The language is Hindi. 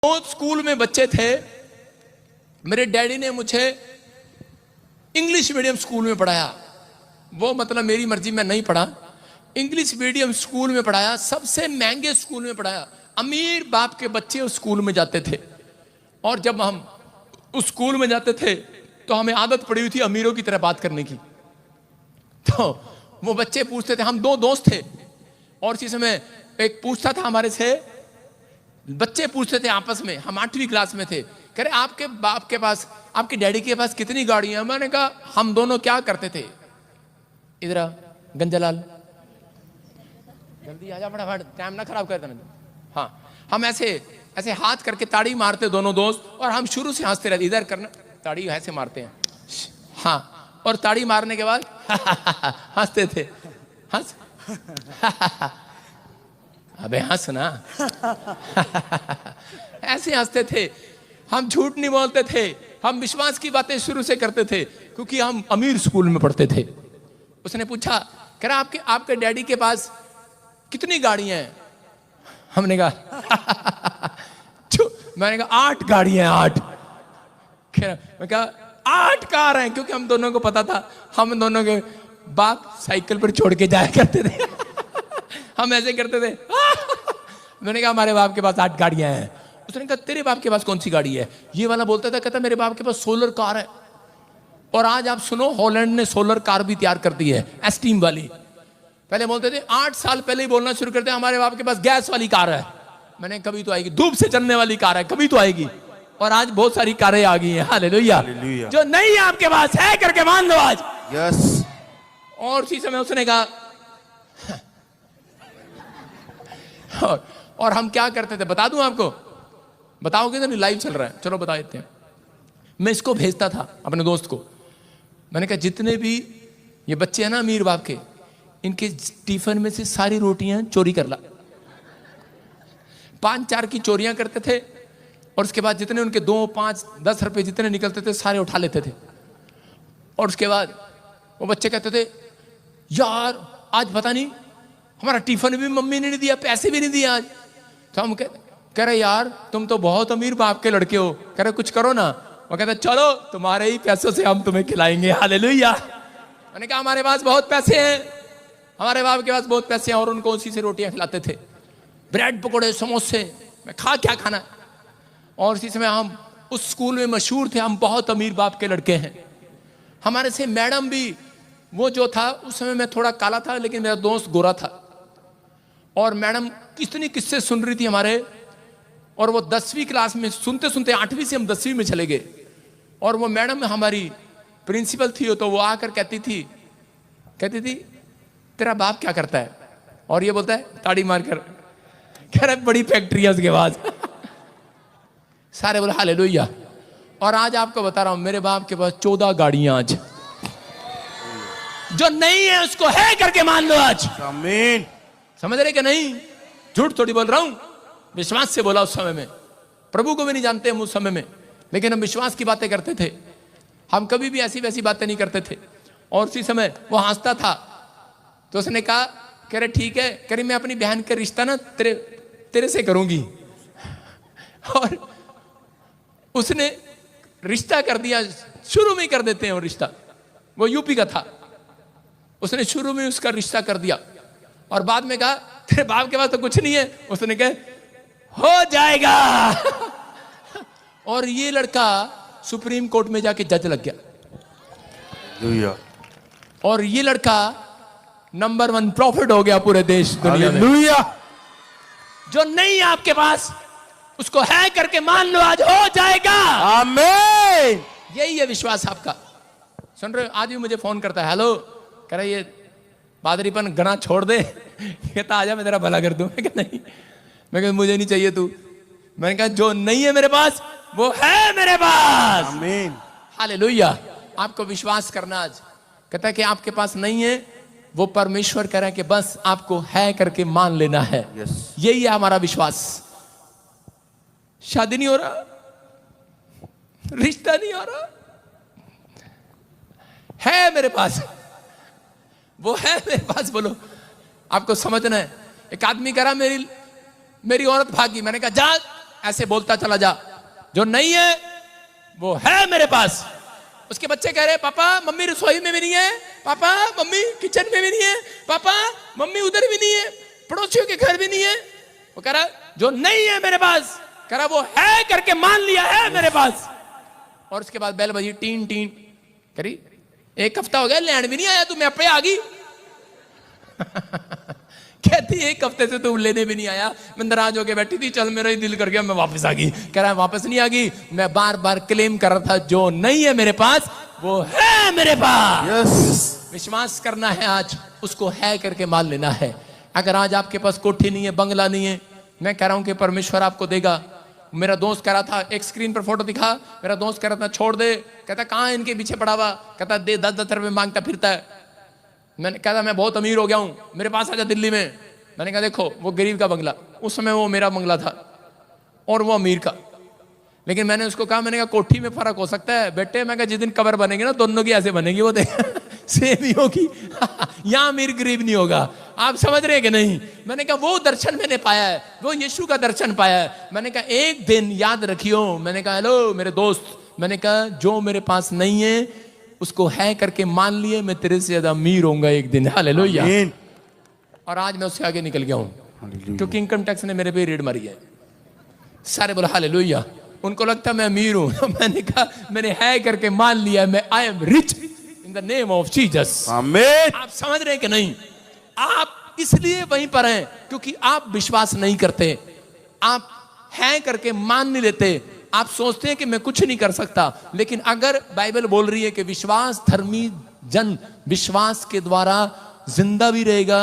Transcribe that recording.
तो स्कूल में बच्चे थे, मेरे डैडी ने मुझे इंग्लिश मीडियम स्कूल में पढ़ाया। वो मतलब मेरी मर्जी में नहीं पढ़ा, इंग्लिश मीडियम स्कूल में पढ़ाया, सबसे महंगे स्कूल में पढ़ाया। अमीर बाप के बच्चे उस स्कूल में जाते थे, और जब हम उस स्कूल में जाते थे तो हमें आदत पड़ी हुई थी अमीरों की तरह बात करने की। तो वो बच्चे पूछते थे, हम दो दोस्त थे, और इसी समय एक पूछता था हमारे से, बच्चे पूछते थे आपस में, हम 8वीं क्लास में थे, कह रहे आपके बाप के पास, आपके डैडी के पास कितनी गाड़ियां? मैंने कहा हम दोनों क्या करते थे, इधर गंजालाल जल्दी आजा, फटाफट टाइम ना खराब कर देना। हाँ, हम ऐसे ऐसे हाथ करके ताड़ी मारते दोनों दोस्त, और हम शुरू से हंसते रहते, इधर करना, ताड़ी ऐसे मारते हैं, हाँ, और ताड़ी मारने के बाद हंसते थे, हंस अबे हंस ना ऐसे हंसते थे। हम झूठ नहीं बोलते थे, हम विश्वास की बातें शुरू से करते थे, क्योंकि हम अमीर स्कूल में पढ़ते थे। उसने पूछा, कह रहा आपके डैडी के पास कितनी गाड़ियां हैं? हमने कहा मैंने कहा 8 गाड़ियां हैं, 8। मैं कहा 8 कार हैं, क्योंकि हम दोनों को पता था हम दोनों के बाप साइकिल पर छोड़ के जाया करते थे हम ऐसे करते थे मैंने कहा हमारे बाप के पास 8 गाड़ियां हैं। उसने कहा तेरे बाप के पास कौन सी गाड़ी है? ये वाला बोलता था, कहता मेरे बाप के पास सोलर कार है। और आज आप सुनो, हॉलैंड ने सोलर कार भी तैयार कर दी है, एस्टीम वाली। पहले बोलते थे, 8 साल पहले ही बोलना शुरू करते, हमारे बाप के पास गैस वाली कार है। मैंने कभी तो आएगी, धूप से चलने वाली कार है, कभी तो आएगी। और आज बहुत सारी कारें आ गई हैं, हालेलुया। जो नहीं आपके पास है करके मान लो आज। यस। और उसी समय उसने कहा और हम क्या करते थे बता दूं आपको? बताओगे नहीं, लाइव चल रहा है, चलो बता देते हैं। मैं इसको भेजता था अपने दोस्त को, मैंने कहा जितने भी ये बच्चे हैं ना अमीर बाप के, इनके टिफिन में से सारी रोटियां चोरी कर ला। 5-4 की चोरियां करते थे, और उसके बाद जितने उनके 2, 5, 10 रुपए जितने निकलते थे सारे उठा लेते थे। और उसके बाद वो बच्चे कहते थे, यार आज पता नहीं हमारा टिफिन भी मम्मी ने नहीं दिया, पैसे भी नहीं दिए आज। तो हम कह रहे यार तुम तो बहुत अमीर बाप के लड़के हो, कह रहे कुछ करो ना। वो कहता चलो तुम्हारे ही पैसों से हम तुम्हें खिलाएंगे, हालेलुया। मैंने कहा हमारे पास बहुत पैसे हैं, हमारे बाप के पास बहुत पैसे हैं, और उनको उसी से रोटियां खिलाते थे, ब्रेड पकौड़े समोसे, मैं खा क्या खाना। और इसी समय हम उस स्कूल में मशहूर थे, हम बहुत अमीर बाप के लड़के हैं। हमारे से मैडम भी, वो जो था उस समय मैं थोड़ा काला था, लेकिन मेरा दोस्त गोरा था, और मैडम कितनी किस्से सुन रही थी हमारे। और वो 10वीं क्लास में सुनते सुनते 8वीं से हम 10वीं में चले गए। और वो मैडम हमारी प्रिंसिपल थी, तो वो आकर कहती थी तेरा बाप क्या करता है? और ये बोलता है ताड़ी मारकर, कह रहा बड़ी फैक्ट्री है उसके बाद सारे बोले हालेलुया। और आज आपको बता रहा हूं, मेरे बाप के पास 14 गाड़ियां आज। जो नहीं है उसको है करके मान लो आज। आमीन। समझ रहे कि नहीं? झूठ थोड़ी बोल रहा हूं, विश्वास से बोला। उस समय में प्रभु को भी नहीं जानते हम उस समय में, लेकिन हम विश्वास की बातें करते थे। हम कभी भी ऐसी वैसी बातें नहीं करते थे। और उसी समय वो हंसता था, तो उसने कहा, कह रहे ठीक है, कह रही मैं अपनी बहन का रिश्ता ना तेरे से करूंगी। और उसने रिश्ता कर दिया, शुरू में ही कर देते हैं वो रिश्ता, वो यूपी का था। उसने शुरू में उसका रिश्ता कर दिया, और बाद में कहा तेरे बाप के पास तो कुछ नहीं है। उसने कहा हो जाएगा और ये लड़का सुप्रीम कोर्ट में जाके जज लग गया, और ये लड़का नंबर 1 प्रॉफिट हो गया पूरे देश दुनिया में। जो नहीं है आपके पास उसको है करके मान लो, आज हो जाएगा। आमीन। यही है विश्वास आपका। सुन रहे हो? आज भी मुझे फोन करता है, हेलो, कह रहा ये बादरीपन गना छोड़ दे, कहता आजा मैं तेरा भला कर दूं। मैं कहा नहीं, मैं कहा मुझे नहीं चाहिए तू। मैंने कहा जो नहीं है मेरे पास वो है मेरे पास। आमीन। हालेलुया। आपको विश्वास करना आज। कहता है कि आपके पास नहीं है, वो परमेश्वर कह रहा है कि बस आपको है करके मान लेना है। यही है हमारा विश्वास। शादी नहीं हो रहा, रिश्ता नहीं हो रहा, है मेरे पास, वो है मेरे पास। बोलो, आपको समझना है। एक आदमी कह रहा मेरी औरत भागी। मैंने कहा जा ऐसे बोलता चला जा, जो नहीं है वो है मेरे पास। उसके बच्चे कह रहे पापा मम्मी रसोई में भी नहीं है, पापा मम्मी किचन में भी नहीं है, पापा मम्मी उधर भी नहीं है, पड़ोसियों के घर भी नहीं है। वो कह रहा जो नहीं है मेरे पास, कह रहा वो है करके मान लिया है मेरे पास। और उसके बाद बेल बजी, टीन टीन करी, एक हफ्ता हो गया लैंड भी नहीं आया, तू मैं पे आ गई। कहती एक हफ्ते से तू लेने भी नहीं आया, मैं नाराज होके बैठी थी, चल मेरा ही दिल कर गया मैं वापस आ गई। कह रहा है वापस नहीं आ गई, मैं बार बार क्लेम कर रहा था जो नहीं है मेरे पास वो है मेरे पास। यस। विश्वास करना है, आज उसको है करके मान लेना है। अगर आज आपके पास कोठी नहीं है, बंगला नहीं है, मैं कह रहा हूं कि परमेश्वर आपको देगा। मेरा दोस्त कह रहा था, एक स्क्रीन पर फोटो दिखा, मेरा दोस्त कह रहा था छोड़ दे, कहता कहां इनके पीछे पड़ा हुआ, कहता दे 10-10 रुपए मांगता फिरता है। मैंने कहा मैं बहुत अमीर हो गया हूं, मेरे पास आजा दिल्ली में। मैंने कहा देखो वो गरीब का बंगला, उस समय वो मेरा बंगला था और वो अमीर का। लेकिन मैंने उसको कहा, मैंने कहा कोठी में फर्क हो सकता है बेटे, मैं कहा जिस दिन कब्र बनेगी ना दोनों की ऐसे बनेगी, वो देख सेम ही होगी। यहाँ अमीर गरीब नहीं होगा। आप समझ रहे हैं कि नहीं? मैंने कहा वो दर्शन मैंने पाया है, वो यीशु का दर्शन पाया है। मैंने कहा एक दिन याद रखियो, मैंने कहा हेलो मेरे दोस्त, मैंने कहा जो मेरे पास नहीं है उसको है करके मान लिए, मैं तेरे से ज्यादा अमीर होऊंगा एक दिन। हालेलुया। आमीन। और आज मैं उससे आगे निकल गया हूं क्योंकि इनकम टैक्स ने मेरे पे रेड मारी है। सारे बोला हालेलुया। उनको लगता मैं अमीर हूं। मैंने कहा मैंने है करके मान लिया, मैं I am rich in the name of Jesus. आमीन। आप समझ रहे हैं कि नहीं? आप इसलिए वहीं पर हैं क्योंकि आप विश्वास नहीं करते, आप हैं करके मान नहीं लेते। आप सोचते हैं कि मैं कुछ नहीं कर सकता, लेकिन अगर बाइबल बोल रही है कि विश्वास धर्मी जन विश्वास के द्वारा जिंदा भी रहेगा